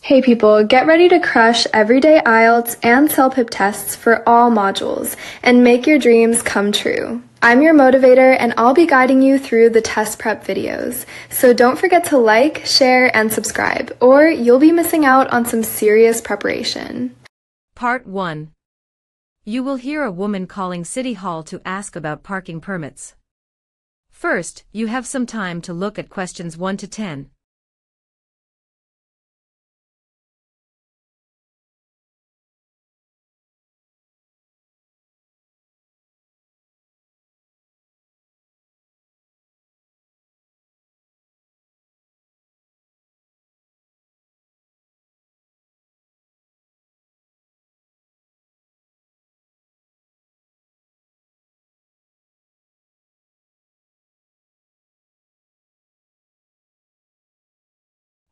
Hey people, get ready to crush everyday IELTS and CELPIP tests for all modules and make your dreams come true. I'm your motivator and I'll be guiding you through the test prep videos. So don't forget to like, share, and subscribe, or you'll be missing out on some serious preparation. Part 1. You will hear a woman calling City Hall to ask about parking permits. First, you have some time to look at questions 1 to 10.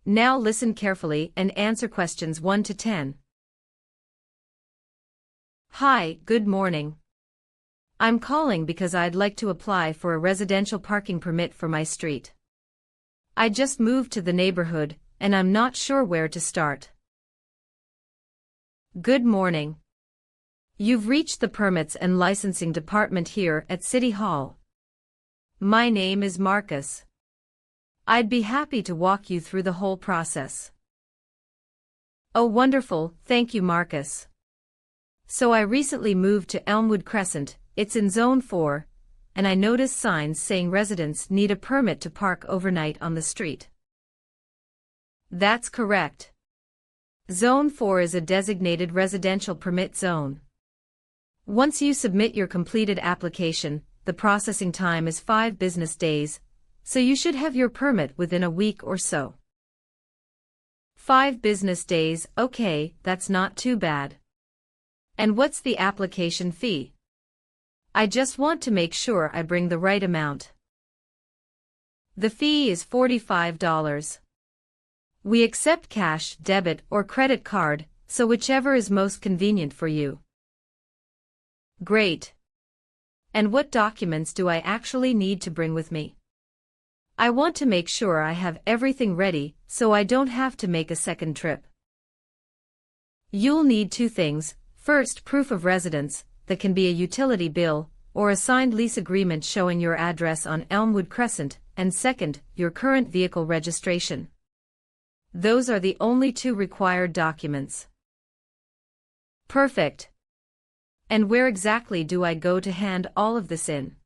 Now listen carefully and answer questions 1 to 10. Hi, good morning. I'm calling because I'd like to apply for a residential parking permit for my street. I just moved to the neighborhood, and I'm not sure where to start. Good morning. You've reached the Permits and Licensing Department here at City Hall. My name is Marcus. I'd be happy to walk you through the whole process. Oh, wonderful, thank you, Marcus. So I recently moved to Elmwood Crescent, it's in Zone 4, and I noticed signs saying residents need a permit to park overnight on the street. That's correct. Zone 4 is a designated residential permit zone. Once you submit your completed application, the processing time is 5 business days, so you should have your permit within a week or so. 5 business days, okay, that's not too bad. And what's the application fee? I just want to make sure I bring the right amount. The fee is $45. We accept cash, debit, or credit card, so whichever is most convenient for you. Great. And what documents do I actually need to bring with me? I want to make sure I have everything ready so I don't have to make a second trip. You'll need 2 things. First, proof of residence, that can be a utility bill, or a signed lease agreement showing your address on Elmwood Crescent, and second, your current vehicle registration. Those are the only 2 required documents. Perfect. And where exactly do I go to hand all of this in?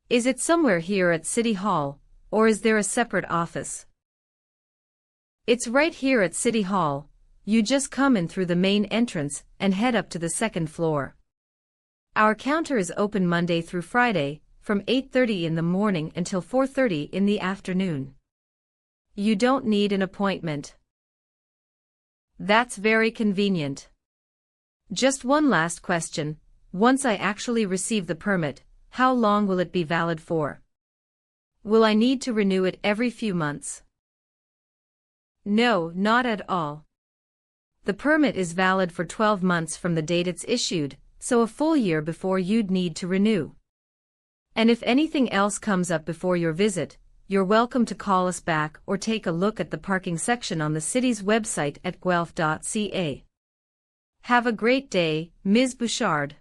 Is it somewhere here at City Hall, or is there a separate office? It's right here at City Hall. You just come in through the main entrance and head up to the 2nd floor. Our counter is open Monday through Friday, from 8:30 in the morning until 4:30 in the afternoon. You don't need an appointment. That's very convenient. Just one last question. Once I actually receive the permit, how long will it be valid for? Will I need to renew it every few months? No, not at all. The permit is valid for 12 months from the date it's issued, so a full year before you'd need to renew. And if anything else comes up before your visit, you're welcome to call us back or take a look at the parking section on the city's website at guelph.ca. Have a great day, Ms. Bouchard.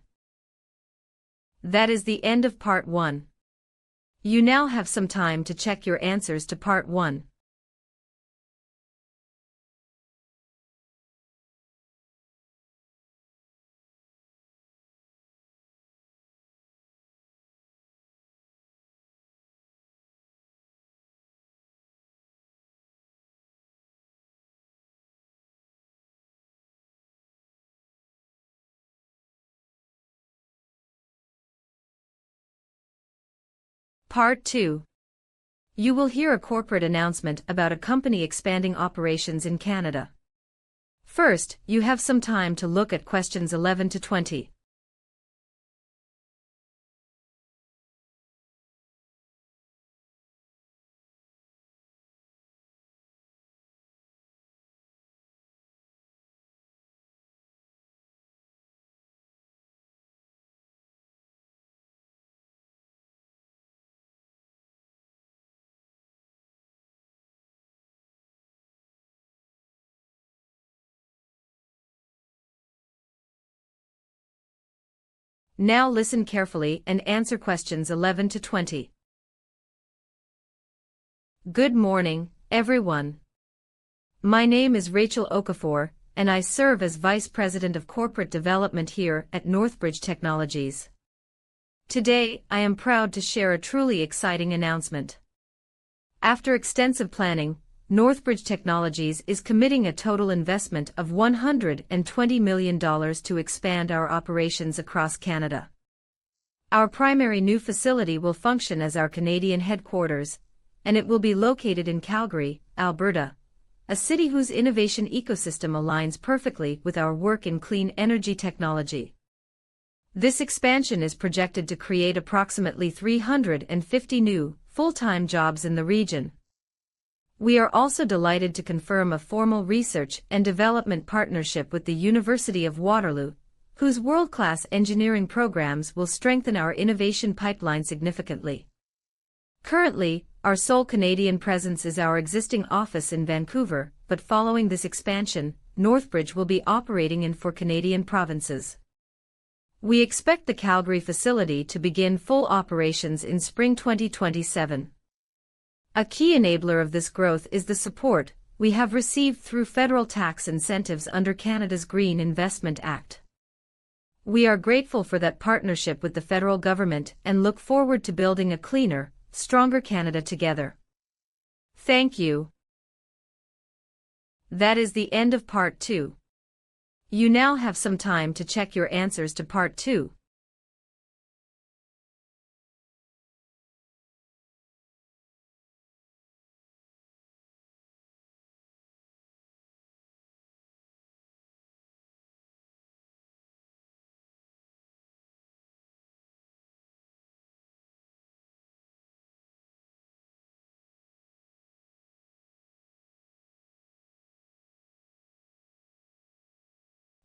That is the end of Part 1. You now have some time to check your answers to Part 1. Part 2. You will hear a corporate announcement about a company expanding operations in Canada. First, you have some time to look at questions 11 to 20. Now listen carefully and answer questions 11 to 20. Good morning, everyone. My name is Rachel Okafor, and I serve as Vice President of Corporate Development here at Northbridge Technologies. Today, I am proud to share a truly exciting announcement. After extensive planning, Northbridge Technologies is committing a total investment of $120 million to expand our operations across Canada. Our primary new facility will function as our Canadian headquarters, and it will be located in Calgary, Alberta, a city whose innovation ecosystem aligns perfectly with our work in clean energy technology. This expansion is projected to create approximately 350 new, full-time jobs in the region. We are also delighted to confirm a formal research and development partnership with the University of Waterloo, whose world-class engineering programs will strengthen our innovation pipeline significantly. Currently, our sole Canadian presence is our existing office in Vancouver, but following this expansion, Northbridge will be operating in 4 Canadian provinces. We expect the Calgary facility to begin full operations in spring 2027. A key enabler of this growth is the support we have received through federal tax incentives under Canada's Green Investment Act. We are grateful for that partnership with the federal government and look forward to building a cleaner, stronger Canada together. Thank you. That is the end of Part 2. You now have some time to check your answers to Part 2.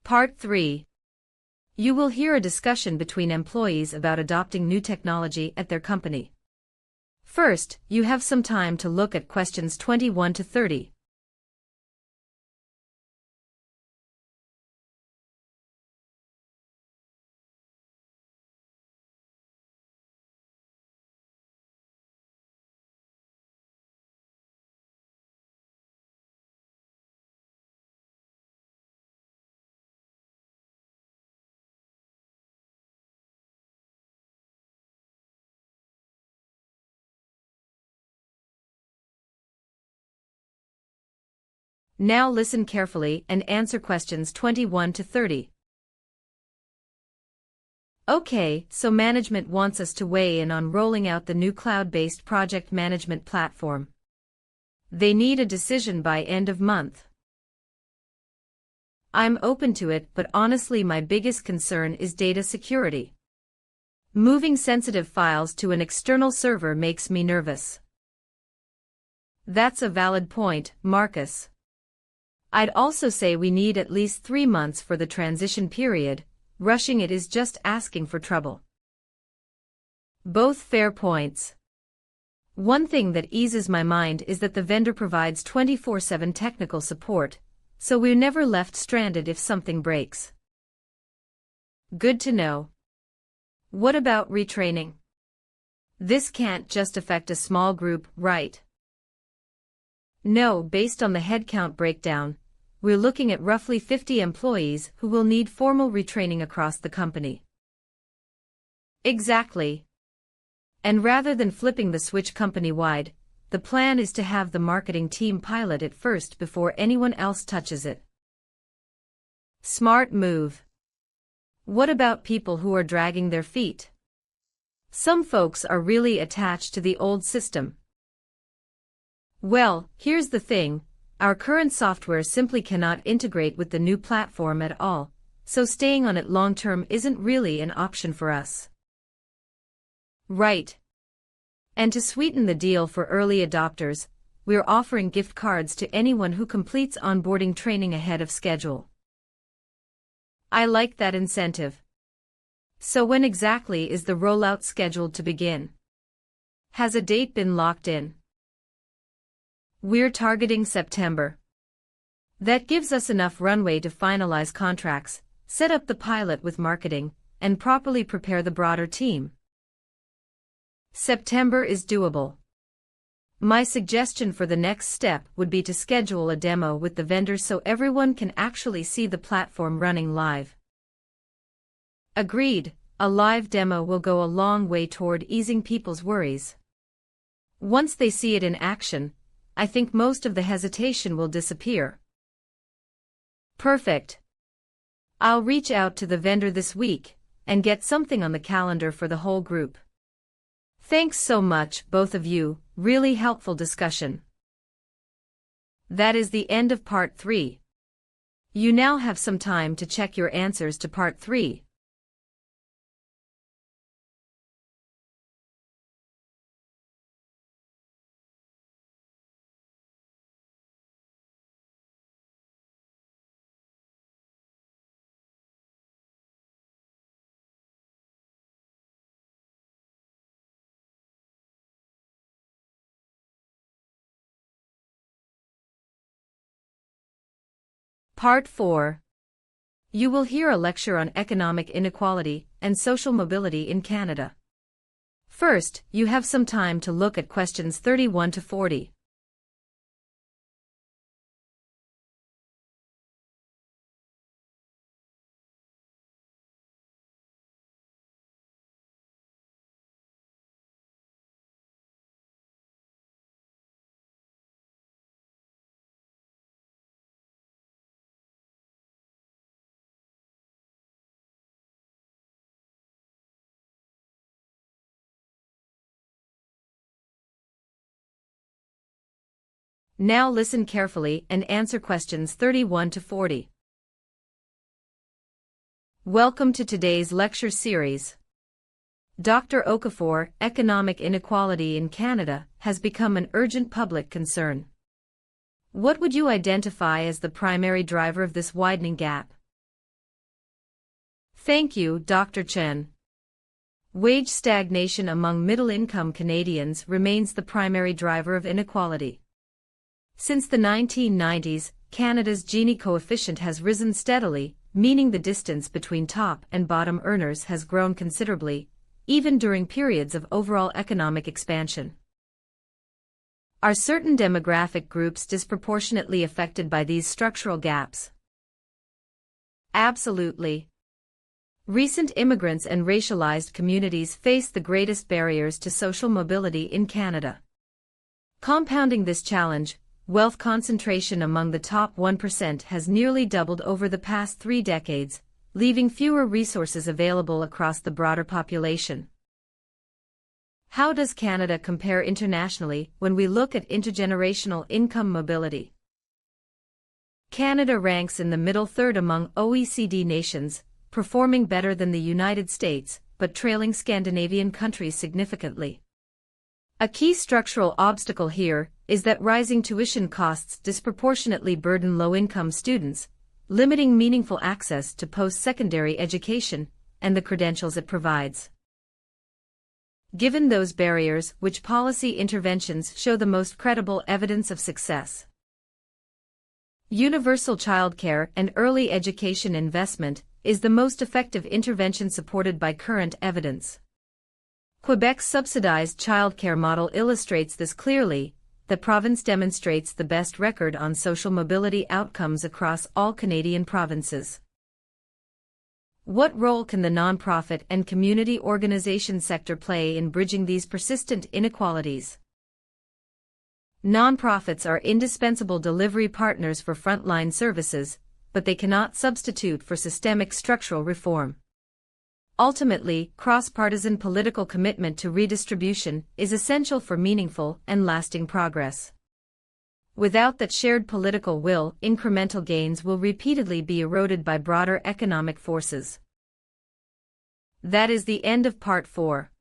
Part 3. You will hear a discussion between employees about adopting new technology at their company. First, you have some time to look at questions 21 to 30. Now listen carefully and answer questions 21 to 30. Okay, so management wants us to weigh in on rolling out the new cloud-based project management platform. They need a decision by end of month. I'm open to it, but honestly my biggest concern is data security. Moving sensitive files to an external server makes me nervous. That's a valid point, Marcus. I'd also say we need at least 3 months for the transition period. Rushing it is just asking for trouble. Both fair points. One thing that eases my mind is that the vendor provides 24/7 technical support, so we're never left stranded if something breaks. Good to know. What about retraining? This can't just affect a small group, right? No, based on the headcount breakdown, we're looking at roughly 50 employees who will need formal retraining across the company. Exactly. And rather than flipping the switch company-wide, the plan is to have the marketing team pilot it first before anyone else touches it. Smart move. What about people who are dragging their feet? Some folks are really attached to the old system. Well, here's the thing, our current software simply cannot integrate with the new platform at all, so staying on it long-term isn't really an option for us. Right. And to sweeten the deal for early adopters, we're offering gift cards to anyone who completes onboarding training ahead of schedule. I like that incentive. So when exactly is the rollout scheduled to begin? Has a date been locked in? We're targeting September. That gives us enough runway to finalize contracts, set up the pilot with marketing, and properly prepare the broader team. September is doable. My suggestion for the next step would be to schedule a demo with the vendor so everyone can actually see the platform running live. Agreed, a live demo will go a long way toward easing people's worries. Once they see it in action, I think most of the hesitation will disappear. Perfect. I'll reach out to the vendor this week and get something on the calendar for the whole group. Thanks so much, both of you, really helpful discussion. That is the end of Part 3. You now have some time to check your answers to Part 3. Part 4. You will hear a lecture on economic inequality and social mobility in Canada. First, you have some time to look at questions 31 to 40. Now listen carefully and answer questions 31 to 40. Welcome to today's lecture series. Dr. Okafor, economic inequality in Canada has become an urgent public concern. What would you identify as the primary driver of this widening gap? Thank you, Dr. Chen. Wage stagnation among middle-income Canadians remains the primary driver of inequality. Since the 1990s, Canada's Gini coefficient has risen steadily, meaning the distance between top and bottom earners has grown considerably, even during periods of overall economic expansion. Are certain demographic groups disproportionately affected by these structural gaps? Absolutely. Recent immigrants and racialized communities face the greatest barriers to social mobility in Canada. Compounding this challenge, wealth concentration among the top 1% has nearly doubled over the past 3 decades, leaving fewer resources available across the broader population. How does Canada compare internationally when we look at intergenerational income mobility? Canada ranks in the middle third among OECD nations, performing better than the United States, but trailing Scandinavian countries significantly. A key structural obstacle here is that rising tuition costs disproportionately burden low-income students, limiting meaningful access to post-secondary education and the credentials it provides. Given those barriers, which policy interventions show the most credible evidence of success? Universal childcare and early education investment is the most effective intervention supported by current evidence. Quebec's subsidized childcare model illustrates this clearly. The province demonstrates the best record on social mobility outcomes across all Canadian provinces. What role can the nonprofit and community organization sector play in bridging these persistent inequalities? Nonprofits are indispensable delivery partners for frontline services, but they cannot substitute for systemic structural reform. Ultimately, cross-partisan political commitment to redistribution is essential for meaningful and lasting progress. Without that shared political will, incremental gains will repeatedly be eroded by broader economic forces. That is the end of Part 4.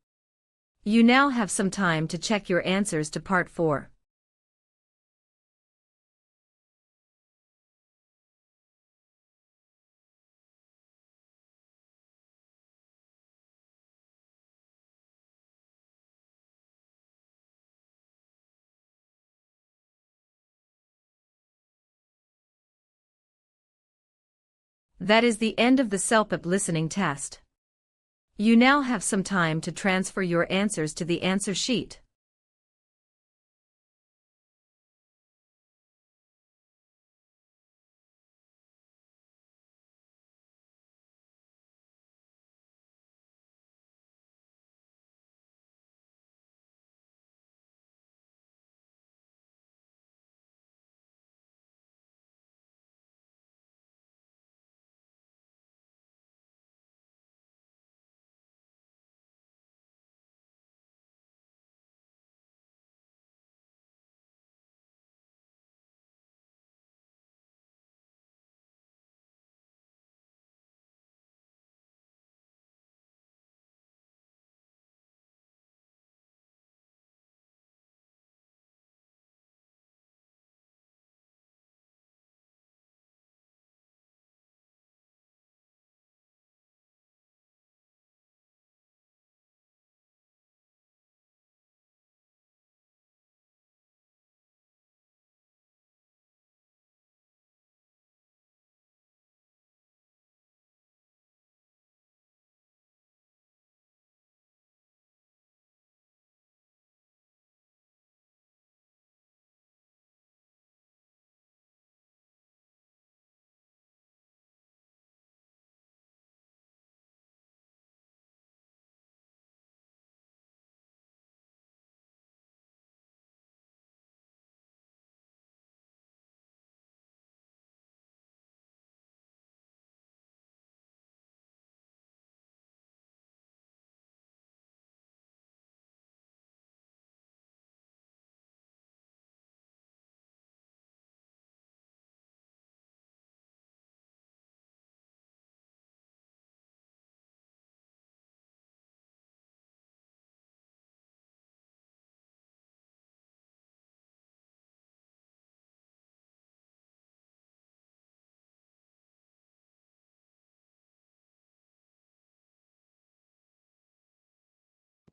You now have some time to check your answers to Part 4. That is the end of the CELPIP listening test. You now have some time to transfer your answers to the answer sheet.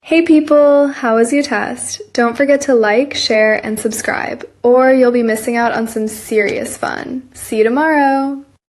Hey people, how was your test? Don't forget to like, share, and subscribe, or you'll be missing out on some serious fun. See you tomorrow!